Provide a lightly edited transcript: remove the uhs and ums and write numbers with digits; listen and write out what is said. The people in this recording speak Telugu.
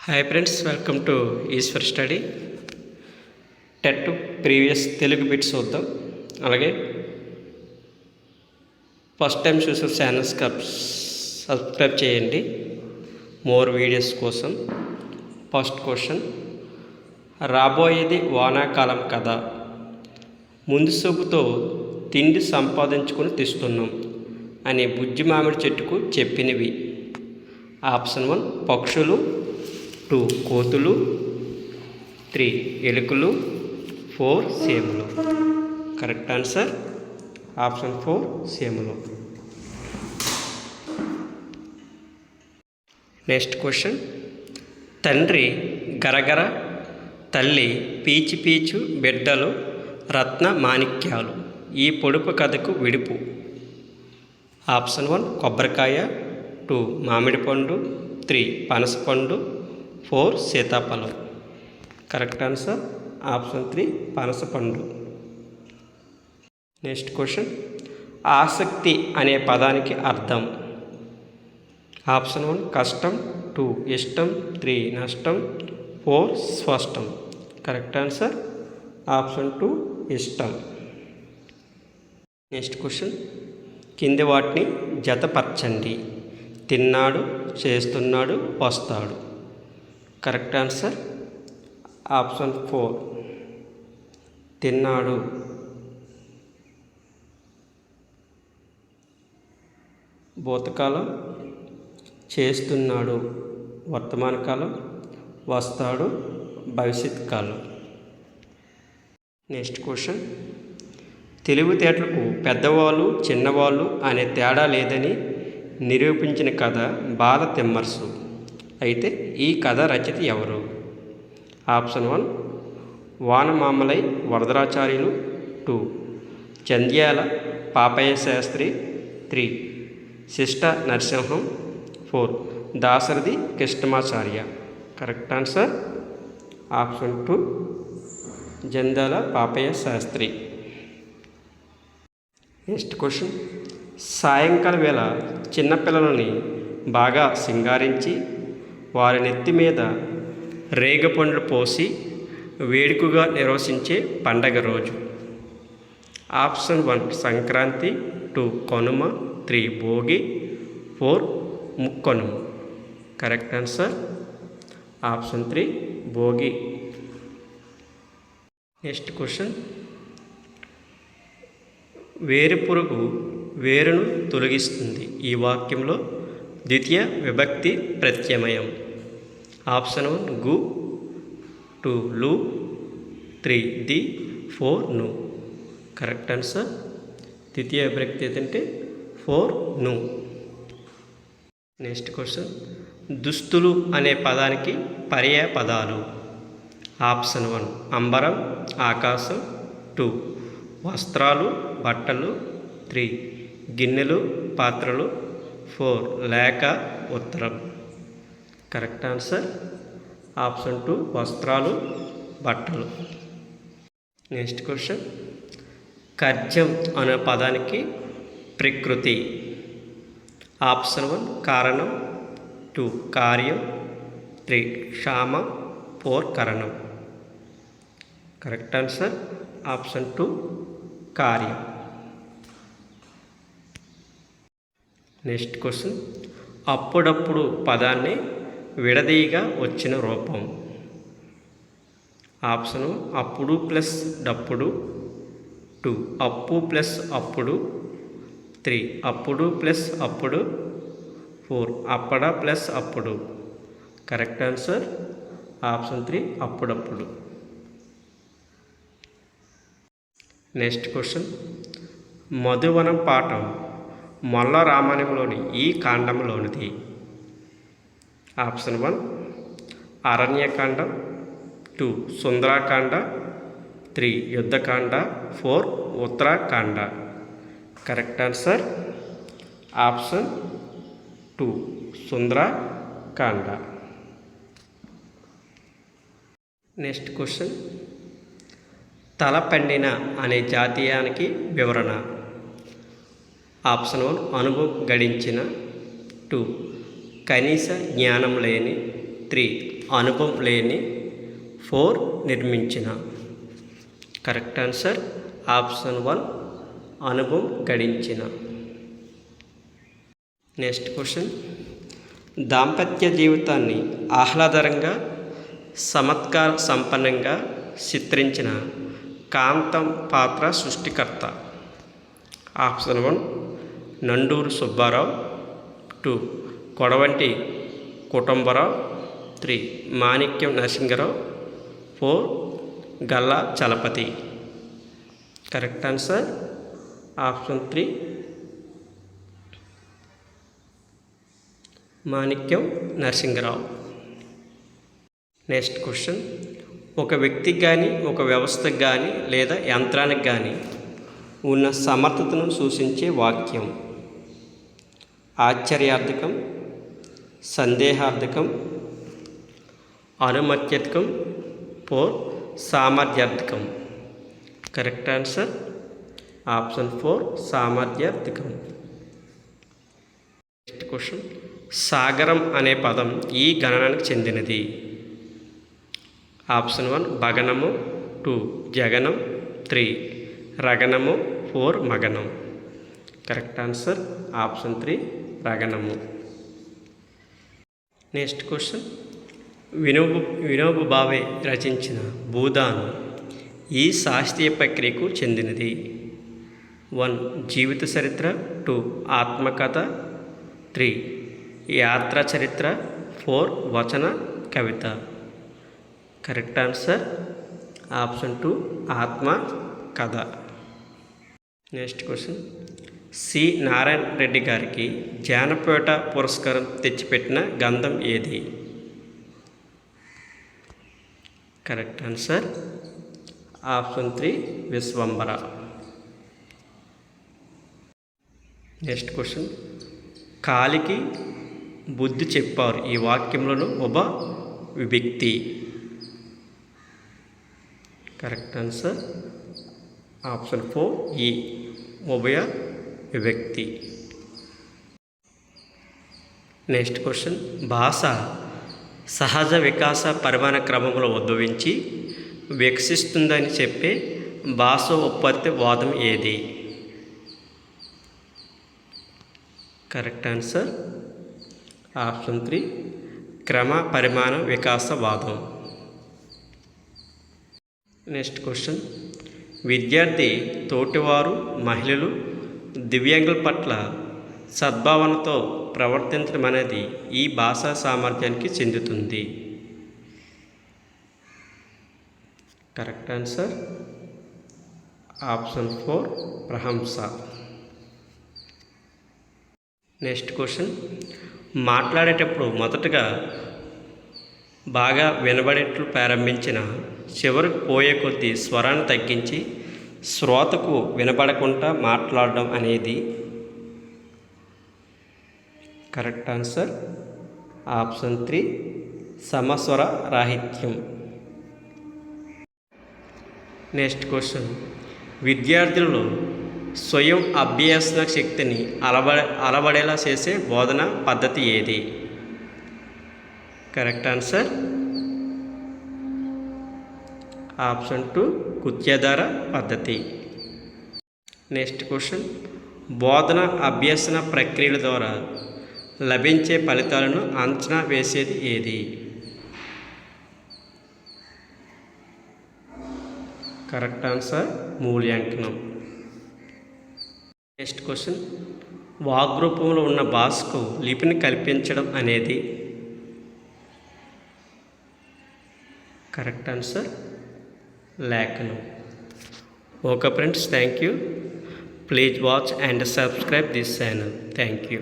Hi friends, welcome to Eshwar study. TET previous Telugu bits చూద్దాం. అలాగే ఫస్ట్ టైం చూసే ఛానల్స్ సబ్స్క్రైబ్ చేయండి మోర్ వీడియోస్ కోసం. ఫస్ట్ క్వశ్చన్, రాబోయేది వానాకాలం కదా, ముందు సొప్పుతో తిండి సంపాదించుకొని తెస్తున్నాం అని బుజ్జి మామిడి చెట్టుకు చెప్పినవి. ఆప్షన్ 1 పక్షులు, 2 కోతులు, 3 ఎలుకలు, 4 సేమలు. కరెక్ట్ ఆన్సర్ ఆప్షన్ 4 సేమలు. నెక్స్ట్ క్వశ్చన్, తండ్రి గరగర, తల్లి పీచు పీచు, బిడ్డలు రత్న మాణిక్యాలు. ఈ పొడుపు కథకు విడుపు. ఆప్షన్ 1 కొబ్బరికాయ, 2 మామిడి పండు, 3 పనసపండు, 4 సీతాఫలం. కరెక్ట్ ఆన్సర్ ఆప్షన్ 3 పనసపండు. నెక్స్ట్ క్వశ్చన్, ఆసక్తి అనే పదానికి అర్థం. ఆప్షన్ 1 కష్టం, 2 ఇష్టం, 3 నష్టం, 4 స్పష్టం. కరెక్ట్ ఆన్సర్ ఆప్షన్ 2 ఇష్టం. నెక్స్ట్ క్వశ్చన్, కింది వాటిని జతపరచండి. తిన్నాడు, చేస్తున్నాడు, వస్తాడు. కరెక్ట్ ఆన్సర్ ఆప్షన్ 4 తిన్నాడు. భూతకాలం, చేస్తున్నాడు వర్తమాన కాలం, వస్తాడు భవిష్యత్ కాలం. నెక్స్ట్ క్వశ్చన్, తెలివితేటలకు పెద్దవాళ్ళు చిన్నవాళ్ళు అనే తేడా లేదని నిరూపించిన కథ బాల తిమ్మర్సు. అయితే ఈ కథ రచయిత ఎవరు? Option 1 Vanamamalai Varadacharyulu, 2 Jandhyala Papayya Sastri, 3 Sishta Narasimham, 4 Dasarathi Krishnamacharya. Correct answer option 2 Jandhyala Papayya Sastri. Next question, సాయంకాల వేళ చిన్నపిల్లలని బాగా సింగారించి వారి నెత్తి మీద రేగపండ్లు పోసి వేడుకగా నిర్వహించే పండగ రోజు. Option 1 Sankranti, 2 Kanuma, 3 Bhogi, 4 Mukkanuma. Correct answer option 3 Bhogi. Next question, వేరుపురుగు వేరును తొలగిస్తుంది. ఈ వాక్యంలో ద్వితీయ విభక్తి ప్రత్యమయం. ఆప్షన్ 1 గు, 2 లు, 3 ది, 4 ను. కరెక్ట్ ఆన్సర్ ద్వితీయ విభక్తి ఏంటంటే 4 ను. నెక్స్ట్ క్వశ్చన్, దుస్తులు అనే పదానికి పర్యాయ పదాలు. ఆప్షన్ 1 అంబరం, ఆకాశం, 2 వస్త్రాలు బట్టలు, 3 గిన్నెలు పాత్రలు, 4 లేఖ ఉత్తరం. కరెక్ట్ ఆన్సర్ ఆప్షన్ 2 వస్త్రాలు బట్టలు. నెక్స్ట్ క్వశ్చన్, కర్జం అనే పదానికి ప్రకృతి. ఆప్షన్ 1 కారణం, 2 కార్యం, 3 క్షామం, 4 కరణం. కరెక్ట్ ఆన్సర్ ఆప్షన్ 2 కార్యం. నెక్స్ట్ క్వశ్చన్, అప్పుడప్పుడు పదాన్ని విడదీయగా వచ్చిన రూపం. ఆప్షన్ అప్పుడు ప్లస్ డప్పుడు, 2 అప్పు ప్లస్ అప్పుడు, 3 అప్పుడు ప్లస్ అప్పుడు, 4 అప్పడ ప్లస్ అప్పుడు. కరెక్ట్ ఆన్సర్ ఆప్షన్ 3 అప్పుడప్పుడు. నెక్స్ట్ క్వశ్చన్, మధువనం పాఠం మొల్ల రామాయణంలోని ఈ కాండంలోనిది. Option 1 Aranyakandam, 2 Sundarakanda, 3 Yuddhakanda, 4 Uttarakanda. Correct answer option 2 Sundarakanda. Next question, తలపండిన అనే జాతీయానికి వివరణ. ఆప్షన్ 1 అనుభవం గడించిన, 2 కనీస జ్ఞానం లేని, 3 అనుభవం లేని, 4 నిర్మించిన. కరెక్ట్ ఆన్సర్ ఆప్షన్ 1 అనుభవం గడించిన. నెక్స్ట్ క్వశ్చన్, దాంపత్య జీవితాన్ని ఆహ్లాదకరంగా చమత్కార సంపన్నంగా చిత్రించిన కాంతం పాత్ర సృష్టికర్త. Option 1 Nanduru Subbarao, 2 Kodavanti Kutumbarao, 3 Manikyam Narasingarao, 4 Galla Chalapathi. Correct answer option 3 Manikyam Narasingarao. Next question, ఒక వ్యక్తికి కానీ ఒక వ్యవస్థకు కానీ లేదా యంత్రానికి కానీ ఉన్న సమర్థతను సూచించే వాక్యం. ఆశ్చర్యార్థకం, సందేహార్థకం, అనుమత్యర్థకం, 4 సామర్థ్యార్థకం. కరెక్ట్ ఆన్సర్ ఆప్షన్ 4 సామర్థ్యార్థకం. నెక్స్ట్ క్వశ్చన్, సాగరం అనే పదం ఈ గణనానికి చెందినది. ఆప్షన్ 1 భగనము, 2 జగనం, 3 రగనము, 4 మగనం. కరెక్ట్ ఆన్సర్ ఆప్షన్ 3 రగనము. నెక్స్ట్ క్వశ్చన్, వినోబు భావే రచించిన భూదానం ఈ శాస్త్రీయ ప్రక్రియకు చెందినది. 1 జీవిత చరిత్ర, 2 ఆత్మకథ, 3 యాత్ర చరిత్ర, 4 వచన కవిత. కరెక్ట్ ఆన్సర్ ఆప్షన్ 2 ఆత్మ కథ. Next question, C Narayana Reddy గారికి జానపేట పురస్కారం తెచ్చిపెట్టిన గ్రంథం ఏది. Correct answer option 3 Vishwambhara. Next question, కాలికి బుద్ధి చెప్పారు ఈ వాక్యంలోను ఉభ విభక్తి. కరెక్ట్ ఆన్సర్ ఆప్షన్ 4 ఈ ఉభయ విభక్తి. నెక్స్ట్ క్వశ్చన్, భాష సహజ వికాస పరిమాణ క్రమంలో ఉద్భవించి వికసిస్తుందని చెప్పే భాష ఉత్పత్తి వాదం ఏది. కరెక్ట్ ఆన్సర్ ఆప్షన్ 3 క్రమ పరిమాణ వికాసవాదం. నెక్స్ట్ క్వశ్చన్, విద్యార్థి తోటివారు మహిళలు దివ్యాంగుల పట్ల సద్భావనతో ప్రవర్తించడం అనేది ఈ భాషా సామర్థ్యానికి చెందుతుంది. కరెక్ట్ ఆన్సర్ ఆప్షన్ 4 ప్రశంస. నెక్స్ట్ క్వశ్చన్, మాట్లాడేటప్పుడు మొదటగా బాగా వినబడేట్లు ప్రారంభించిన చివరికి పోయే కొద్దీ స్వరాన్ని తగ్గించి శ్రోతకు వినబడకుండా మాట్లాడడం అనేది. కరెక్ట్ ఆన్సర్ ఆప్షన్ 3 సమస్వర రాహిత్యం. నెక్స్ట్ క్వశ్చన్, విద్యార్థులలో స్వయం అభ్యసన శక్తిని అలవడేలా చేసే బోధన పద్ధతి ఏది. కరెక్ట్ ఆన్సర్ ఆప్షన్ 2 కృత్యాధార పద్ధతి. నెక్స్ట్ క్వశ్చన్, బోధన అభ్యసన ప్రక్రియల ద్వారా లభించే ఫలితాలను అంచనా వేసేది ఏది. కరెక్ట్ ఆన్సర్ మూల్యాంకనం. నెక్స్ట్ క్వశ్చన్, వాగ్రూపంలో ఉన్న భాషకు లిపిని కల్పించడం అనేది. కరెక్ట్ ఆన్సర్ లేఖనం. Okay friends, thank you. Please watch and subscribe this channel. Thank you.